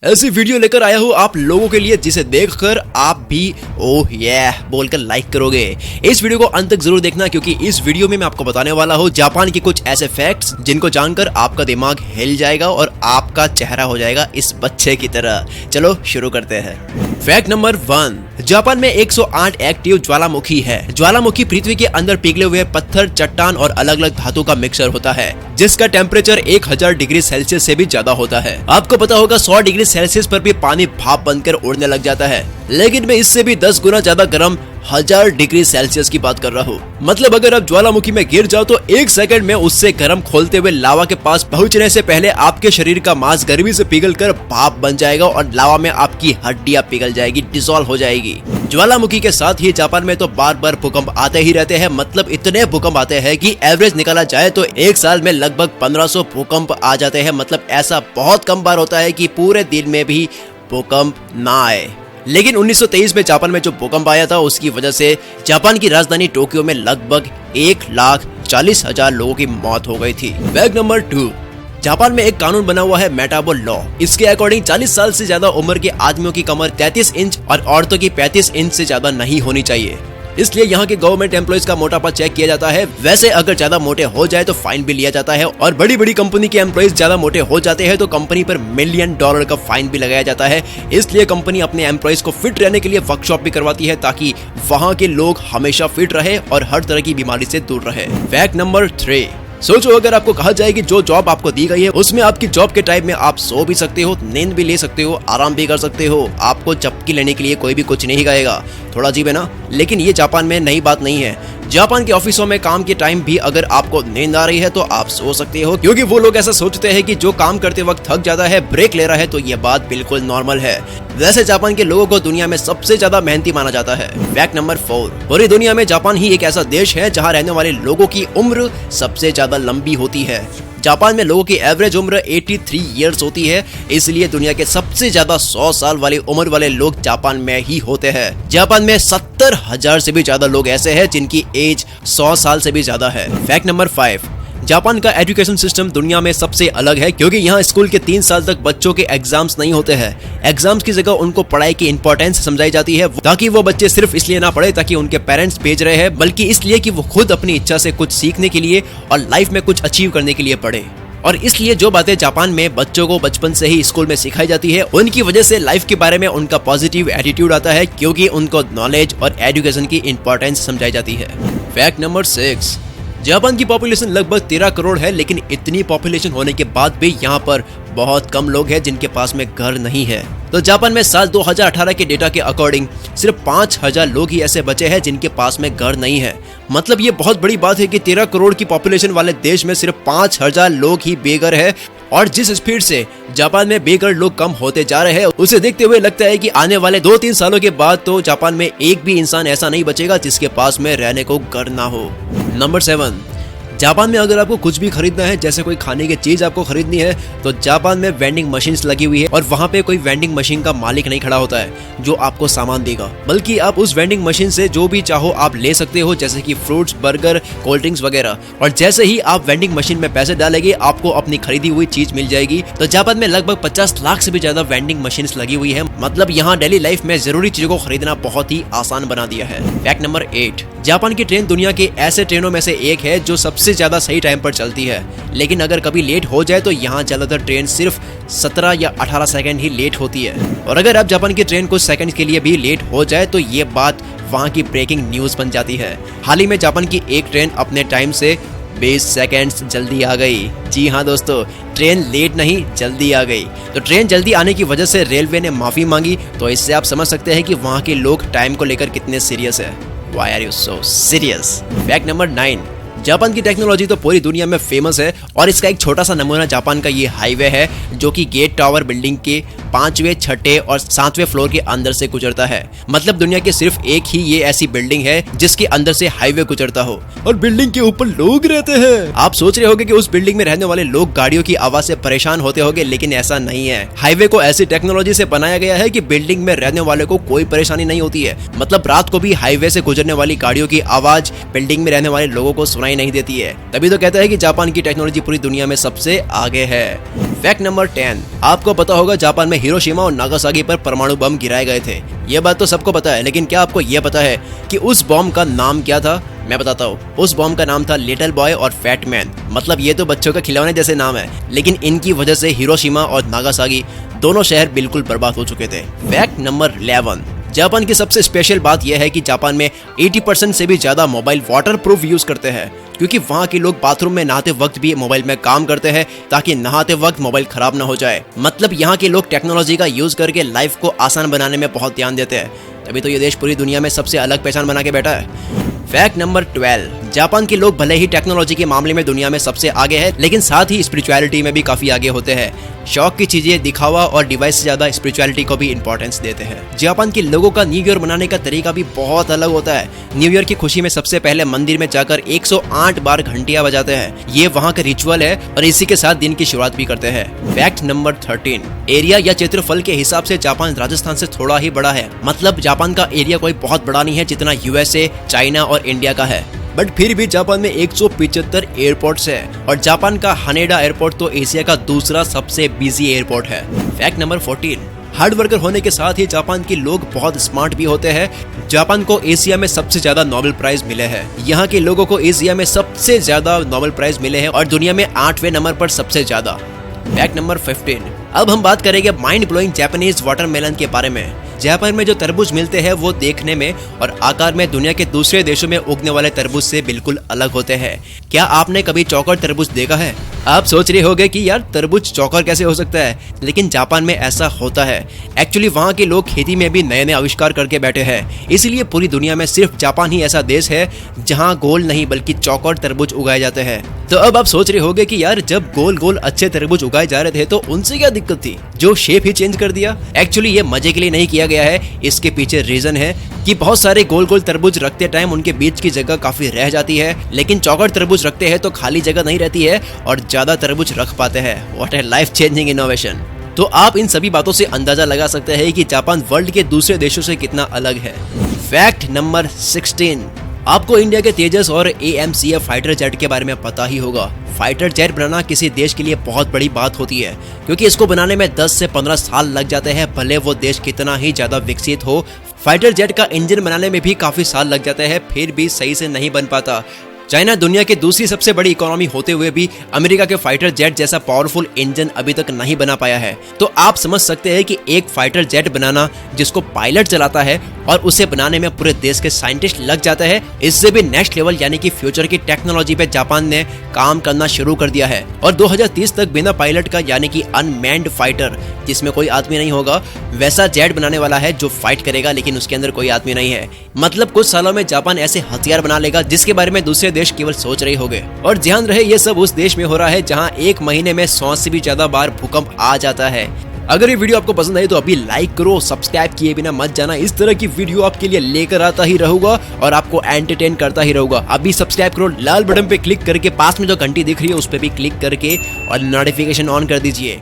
ऐसी वीडियो लेकर आया हूँ आप लोगों के लिए जिसे देखकर आप भी ओह yeah बोलकर लाइक करोगे। इस वीडियो को अंत तक जरूर देखना क्योंकि इस वीडियो में मैं आपको बताने वाला हूँ जापान के कुछ ऐसे फैक्ट्स जिनको जानकर आपका दिमाग हिल जाएगा और आपका चेहरा हो जाएगा इस बच्चे की तरह। चलो शुरू करते हैं। फैक्ट नंबर 1, जापान में 108 एक्टिव ज्वालामुखी है। ज्वालामुखी पृथ्वी के अंदर पिघले हुए पत्थर, चट्टान और अलग अलग धातु का मिक्सचर होता है जिसका टेम्परेचर 1000 डिग्री सेल्सियस से भी ज्यादा होता है। आपको पता होगा 100 डिग्री सेल्सियस पर भी पानी भाप बनकर उड़ने लग जाता है, लेकिन मैं इससे भी 10 गुना ज्यादा गर्म 1000 डिग्री सेल्सियस की बात कर रहा हूँ। मतलब अगर आप ज्वालामुखी में गिर जाओ तो 1 सेकंड में उससे गर्म खोलते हुए लावा के पास पहुंचने से पहले आपके शरीर का मांस गर्मी से पिघलकर भाप बन जाएगा और लावा में आपकी हड्डियां पिघल जाएगी, डिसॉल्व हो जाएगी। ज्वालामुखी के साथ ही जापान में तो बार बार भूकंप आते ही रहते हैं। मतलब इतने भूकंप आते हैं कि एवरेज निकाला जाए तो एक साल में लगभग 1500 भूकंप आ जाते हैं। मतलब ऐसा बहुत कम बार होता है कि पूरे दिन में भी भूकंप ना आए। लेकिन 1923 में जापान में जो भूकंप आया था उसकी वजह से जापान की राजधानी टोक्यो में लगभग 1,40,000 लोगों की मौत हो गई थी। फैक्ट नंबर 2, जापान में एक कानून बना हुआ है मेटाबॉल लॉ। इसके अकॉर्डिंग 40 साल से ज्यादा उम्र के आदमियों की कमर 33 इंच और औरतों की 35 इंच से ज्यादा नहीं होनी चाहिए। इसलिए यहाँ के गवर्नमेंट एम्प्लॉइज का मोटापा चेक किया जाता है। वैसे अगर ज्यादा मोटे हो जाए तो फाइन भी लिया जाता है और बड़ी बड़ी कंपनी के एम्प्लॉइज ज्यादा मोटे हो जाते हैं तो कंपनी पर $1 मिलियन का फाइन भी लगाया जाता है। इसलिए कंपनी अपने एम्प्लॉइज को फिट रहने के लिए वर्कशॉप भी करवाती है ताकि वहाँ के लोग हमेशा फिट रहे और हर तरह की बीमारी से दूर रहे। फैक्ट नंबर 3, सोचो अगर आपको कहा जाए कि जो जॉब आपको दी गई है उसमें आपकी जॉब के टाइम में आप सो भी सकते हो, नींद भी ले सकते हो, आराम भी कर सकते हो, आपको झपकी लेने के लिए कोई भी कुछ नहीं कहेगा। थोड़ा अजीब है ना? लेकिन ये जापान में नई बात नहीं है। जापान के ऑफिसों में काम के टाइम भी अगर आपको नींद आ रही है तो आप सो सकते हो क्योंकि वो लोग ऐसा सोचते हैं कि जो काम करते वक्त थक जाता है, ब्रेक ले रहा है, तो ये बात बिल्कुल नॉर्मल है। वैसे जापान के लोगों को दुनिया में सबसे ज्यादा मेहनती माना जाता है। फैक्ट नंबर 4, पूरी दुनिया में जापान ही एक ऐसा देश है जहाँ रहने वाले लोगों की उम्र सबसे ज्यादा लंबी होती है। जापान में लोगों की एवरेज उम्र 83 इयर्स होती है, इसलिए दुनिया के सबसे ज्यादा 100 साल वाली उम्र वाले लोग जापान में ही होते हैं। जापान में 70,000 से भी ज्यादा लोग ऐसे हैं जिनकी एज 100 साल से भी ज्यादा है। फैक्ट नंबर 5, जापान का एजुकेशन सिस्टम दुनिया में सबसे अलग है क्योंकि यहाँ स्कूल के 3 साल तक बच्चों के एग्जाम्स नहीं होते हैं। एग्जाम्स की जगह उनको पढ़ाई की इंपॉर्टेंस समझाई जाती है ताकि वो बच्चे सिर्फ इसलिए ना पढ़े ताकि उनके पेरेंट्स भेज रहे हैं, बल्कि इसलिए कि वो खुद अपनी इच्छा से कुछ सीखने के लिए और लाइफ में कुछ अचीव करने के लिए पढ़े। और इसलिए जो बातें जापान में बच्चों को बचपन से ही स्कूल में सिखाई जाती है उनकी वजह से लाइफ के बारे में उनका पॉजिटिव एटीट्यूड आता है क्योंकि उनको नॉलेज और एजुकेशन की इंपॉर्टेंस समझाई जाती है। फैक्ट नंबर 6, जापान की पॉपुलेशन लगभग 13 करोड़ है, लेकिन इतनी पॉपुलेशन होने के बाद भी यहाँ पर बहुत कम लोग हैं जिनके पास में घर नहीं है। तो जापान में साल 2018 के डेटा के अकॉर्डिंग सिर्फ 5000 लोग ही ऐसे बचे हैं जिनके पास में घर नहीं है। मतलब ये बहुत बड़ी बात है कि 13 करोड़ की पॉपुलेशन वाले देश में सिर्फ 5000 लोग ही बेघर है। और जिस स्पीड से जापान में बेघर लोग कम होते जा रहे हैं उसे देखते हुए लगता है कि आने वाले 2-3 सालों के बाद तो जापान में एक भी इंसान ऐसा नहीं बचेगा जिसके पास में रहने को घर ना हो। नंबर 7, जापान में अगर आपको कुछ भी खरीदना है, जैसे कोई खाने की चीज आपको खरीदनी है, तो जापान में वेंडिंग मशीन्स लगी हुई है और वहाँ पे कोई वेंडिंग मशीन का मालिक नहीं खड़ा होता है जो आपको सामान देगा, बल्कि आप उस वेंडिंग मशीन से जो भी चाहो आप ले सकते हो, जैसे कि फ्रूट्स, बर्गर, कोल्ड ड्रिंक्स वगैरह। और जैसे ही आप वेंडिंग मशीन में पैसे डालेंगे आपको अपनी खरीदी हुई चीज मिल जाएगी। तो जापान में लगभग 50 लाख से भी ज्यादा वेंडिंग मशीन लगी हुई है। मतलब यहाँ डेली लाइफ में जरूरी चीजों को खरीदना बहुत ही आसान बना दिया है। फैक्ट नंबर 8, जापान की ट्रेन दुनिया के ऐसे ट्रेनों में से एक है जो सबसे ज्यादा सही टाइम पर चलती है, लेकिन अगर कभी लेट हो जाए तो यहाँ ज्यादातर ट्रेन सिर्फ 17 या 18 सेकंड ही लेट होती है। और अगर आप जापान की ट्रेन कुछ सेकंड के लिए भी लेट हो जाए तो ये बात वहाँ की ब्रेकिंग न्यूज बन जाती है। हाल ही में जापान की एक ट्रेन अपने टाइम से 20 सेकंड्स जल्दी आ गई। जी हाँ दोस्तों, ट्रेन लेट नहीं जल्दी आ गई। तो ट्रेन जल्दी आने की वजह से रेलवे ने माफी मांगी। तो इससे आप समझ सकते हैं कि वहाँ के लोग टाइम को लेकर कितने सीरियस है। Why are you so serious? Fact number 9, Japan की टेक्नोलॉजी तो पूरी दुनिया में फेमस है और इसका एक छोटा सा नमूना जापान का ये हाईवे है जो कि गेट टावर बिल्डिंग के 5वें, 6ठे और 7वें फ्लोर के अंदर से गुजरता है। मतलब दुनिया की सिर्फ एक ही ये ऐसी बिल्डिंग है जिसके अंदर से हाईवे गुजरता हो और बिल्डिंग के ऊपर लोग रहते हैं। आप सोच रहे होंगे कि उस बिल्डिंग में रहने वाले लोग गाड़ियों की आवाज से परेशान होते होंगे, लेकिन ऐसा नहीं है। हाईवे को ऐसी टेक्नोलॉजी से बनाया गया है कि बिल्डिंग में रहने वाले को कोई परेशानी नहीं होती है। मतलब रात को भी हाईवे से गुजरने वाली गाड़ियों की आवाज बिल्डिंग में रहने वाले लोगों को सुनाई नहीं देती है। तभी तो कहता है कि जापान की टेक्नोलॉजी पूरी दुनिया में सबसे आगे है। फैक्ट नंबर 10, आपको पता होगा जापान में हिरोशिमा और नागासाकी पर परमाणु बम गिराए गए थे। ये बात तो सबको पता है, लेकिन क्या आपको ये पता है कि उस बम का नाम क्या था? मैं बताता हूँ। उस बम का नाम था लिटिल बॉय और फैट मैन। मतलब ये तो बच्चों का खिलौने जैसे नाम है, लेकिन इनकी वजह से हिरोशिमा और नागासाकी दोनों शहर बिल्कुल बर्बाद हो चुके थे। फैक्ट नंबर 11, जापान की सबसे स्पेशल बात यह है कि जापान में 80% से भी ज्यादा मोबाइल वाटर प्रूफ यूज करते हैं, क्योंकि वहाँ के लोग बाथरूम में नहाते वक्त भी मोबाइल में काम करते हैं ताकि नहाते वक्त मोबाइल खराब ना हो जाए। मतलब यहाँ के लोग टेक्नोलॉजी का यूज करके लाइफ को आसान बनाने में बहुत ध्यान देते हैं, तभी तो ये देश पूरी दुनिया में सबसे अलग पहचान बना के बैठा है। फैक्ट नंबर 12, जापान के लोग भले ही टेक्नोलॉजी के मामले में दुनिया में सबसे आगे है, लेकिन साथ ही स्पिरिचुअलिटी में भी काफी आगे होते हैं। शौक की चीजें, दिखावा और डिवाइस से ज्यादा स्पिरिचुअलिटी को भी इंपॉर्टेंस देते हैं। जापान के लोगों का न्यू ईयर मनाने का तरीका भी बहुत अलग होता है। न्यू ईयर की खुशी में सबसे पहले मंदिर में जाकर 108 बार घंटियां बजाते हैं। ये वहाँ का रिचुअल है और इसी के साथ दिन की शुरुआत भी करते हैं। फैक्ट नंबर 13, एरिया या क्षेत्रफल के हिसाब से जापान राजस्थान से थोड़ा ही बड़ा है। मतलब जापान का एरिया कोई बहुत बड़ा नहीं है जितना यूएसए, चाइना और इंडिया का है, बट फिर भी जापान में 175 एयरपोर्ट्स है और जापान का हानेडा एयरपोर्ट तो एशिया का दूसरा सबसे बिजी एयरपोर्ट है। फैक्ट नंबर 14, हार्ड वर्कर होने के साथ ही जापान के लोग बहुत स्मार्ट भी होते हैं। जापान को एशिया में सबसे ज्यादा नोबेल प्राइज मिले हैं। यहाँ के लोगों को एशिया में सबसे ज्यादा नोबेल प्राइज मिले हैं और दुनिया में 8वें नंबर पर सबसे ज्यादा। फैक्ट नंबर 15, अब हम बात करेंगे माइंड ब्लोइंग जापानीज वाटरमेलन के बारे में। जापान में जो तरबूज मिलते हैं वो देखने में और आकार में दुनिया के दूसरे देशों में उगने वाले तरबूज से बिल्कुल अलग होते हैं। क्या आपने कभी चौकोर तरबूज देखा है? आप सोच रहे होंगे कि यार तरबूज चौकोर कैसे हो सकता है, लेकिन जापान में ऐसा होता है। एक्चुअली वहाँ के लोग खेती में भी नए नए आविष्कार करके बैठे हैं, इसीलिए पूरी दुनिया में सिर्फ जापान ही ऐसा देश है जहाँ गोल नहीं बल्कि चौकोर तरबूज उगाए जाते हैं। तो अब आप सोच रहे होंगे कि यार जब गोल गोल अच्छे तरबूज उगाए जा रहे थे तो उनसे क्या दिक्कत थी, जो शेप ही चेंज कर दिया? एक्चुअली ये मजे के लिए नहीं किया गया है, इसके पीछे रीजन है कि बहुत सारे गोल गोल तरबूज रखते टाइम उनके बीच की जगह काफी रह जाती है, लेकिन चौकोर तरबूज रखते हैं तो खाली जगह नहीं रहती है और ज्यादा तरबूज रख पाते हैं। What A life changing innovation. तो आप इन सभी बातों से अंदाजा लगा सकते हैं कि जापान वर्ल्ड के दूसरे देशों से कितना अलग है। फैक्ट नंबर 16, आपको इंडिया के तेजस और AMCF फाइटर जेट के बारे में पता ही होगा। फाइटर जेट बनाना किसी देश के लिए बहुत बड़ी बात होती है, क्योंकि इसको बनाने में 10 से 15 साल लग जाते हैं, भले वो देश कितना ही ज्यादा विकसित हो। फाइटर जेट का इंजन बनाने में भी काफी साल लग जाते हैं, फिर भी सही से नहीं बन पाता। चाइना दुनिया की दूसरी सबसे बड़ी इकोनॉमी होते हुए भी अमेरिका के फाइटर जेट जैसा पावरफुल इंजन अभी तक नहीं बना पाया है। तो आप समझ सकते हैं कि एक फाइटर जेट बनाना जिसको पायलट चलाता है और उसे बनाने में पूरे देश के साइंटिस्ट लग जाते हैं, इससे भी नेक्स्ट लेवल यानी कि फ्यूचर की टेक्नोलॉजी पे जापान ने काम करना शुरू कर दिया है। और 2030 तक बिना पायलट का यानी कि अनमैन्ड फाइटर, जिसमें कोई आदमी नहीं होगा, वैसा जेट बनाने वाला है जो फाइट करेगा लेकिन उसके अंदर कोई आदमी नहीं है। मतलब कुछ सालों में जापान ऐसे हथियार बना लेगा जिसके बारे में दूसरे देश केवल सोच रहे होंगे। और ध्यान रहे ये सब उस देश में हो रहा है जहां एक महीने में 100 से भी ज्यादा बार भूकंप आ जाता है। अगर ये वीडियो आपको पसंद आई तो अभी लाइक करो, सब्सक्राइब किए बिना मत जाना। इस तरह की वीडियो आपके लिए लेकर आता ही रहूंगा और आपको एंटरटेन करता ही रहूंगा। अभी सब्सक्राइब करो, लाल बटन पे क्लिक करके पास में जो घंटी दिख रही है उस पे भी क्लिक करके और नोटिफिकेशन ऑन कर दीजिए।